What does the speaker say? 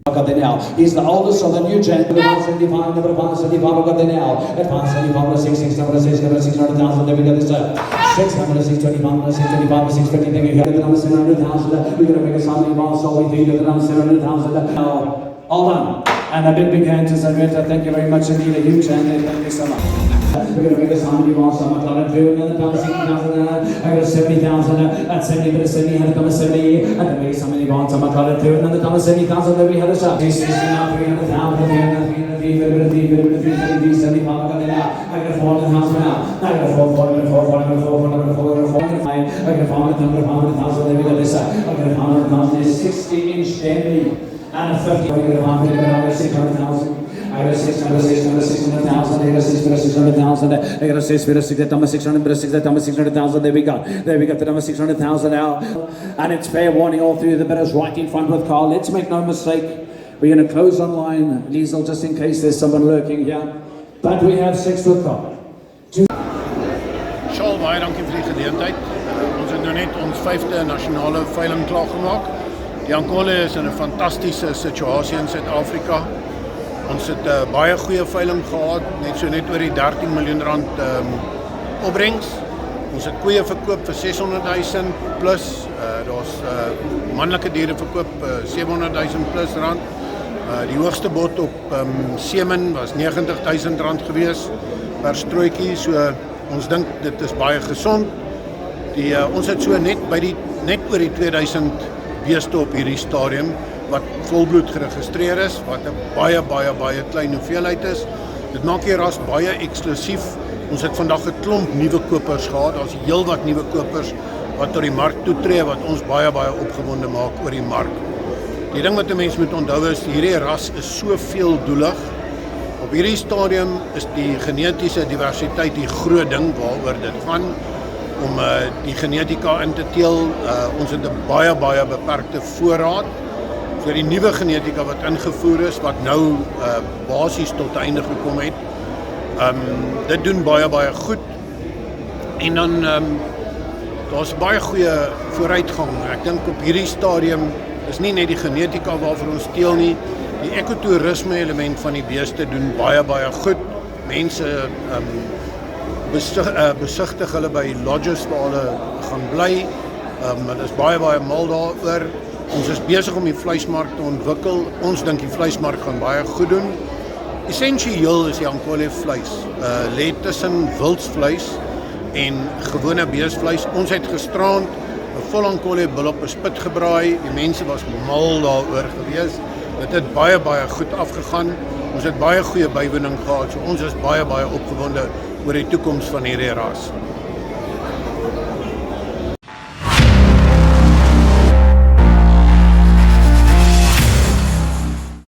He's the oldest of the new gen. Advance 75, number 75, got the now. Advance 75, 66, number 6, number 600,000. Then we got this 600, 625, 625, 650. Then we got the number 700,000. We're going to make a something about so we do the number 700,000. Now, all done. And a big hand to Sarveta. Thank you very much indeed. A huge hand. Thank you so much. We're going to make a something about some McLaren 2, another number 60,000. I got 70,000. At 70, but 70, and number 70. And then we something about some McLaren 2, another number 70,000. Then we had a shot. 360,000, 300,000, 300,000, 75, got it now. I got 400,000 now. I got 400,000. I got 400,000. Then we got this. I got 100,000. 60-inch Stanley. And a 50, I got 600,000. I got 600,000. I got 600,000. I got 600,000. There we go. There we got the number 600,000 now. And it's fair warning all through the bidders right in front with Carl. Let's make no mistake. We're going to close online, Liesel, just in case there's someone lurking here. But we have 6 with Carl. Charles, baie dankie vir die geleentheid. Ons het nou net ons 5de nasionale veiling klaargemaak. Die Ankole is in 'n fantastiese situasie in Suid-Afrika. Ons het baie goeie veiling gehad, net oor die 13 miljoen rand opbrengs. Ons het koeie verkoop vir 600,000 plus, daar's manlike diere verkoop 700,000 plus rand. Die hoogste bod op semen was 90,000 rand gewees per strootjie, so ons dink dit is baie gesond. Ons het so net oor die 2000 beeste op hierdie stadium wat volbloed geregistreer is, wat 'n baie klein hoeveelheid is. Dit maak die ras baie eksklusief. Ons het vandag 'n klomp nuwe kopers gehad. Daar's heelwat nuwe kopers wat tot die mark toetree wat ons baie opgewonde maak oor die mark. Die ding wat 'n mens moet onthou is hierdie ras is so veeldoelig. Op hierdie stadium is die genetiese diversiteit die groot ding waaroor dit gaan om die genetika in te teel. Ons het 'n baie beperkte voorraad. So die nuwe genetika wat ingevoer is, wat nou basies tot einde gekom het. Dit doen baie goed. En dan daar's baie goeie vooruitgang. Ek dink op hierdie stadium is nie net die genetika waarvoor ons teel nie. Die ekotourisme element van die beeste doen baie goed. Mense besigtig hulle by lodges waar hulle gaan bly. Hulle is baie mal daaroor. Ons is besig om die vleismark te ontwikkel. Ons dink die vleismark gaan baie goed doen. Essensieel is die Ankole vleis. Lê tussen wildsvleis en gewone beesvleis. Ons het gisterand 'n vol Ankole bil op 'n spit gebraai. Die mense was mal daaroor gewees. Dit het baie goed afgegaan. Ons het baie goeie bywoning gehad. So ons is baie opgewonde oor die toekoms van hierdie ras.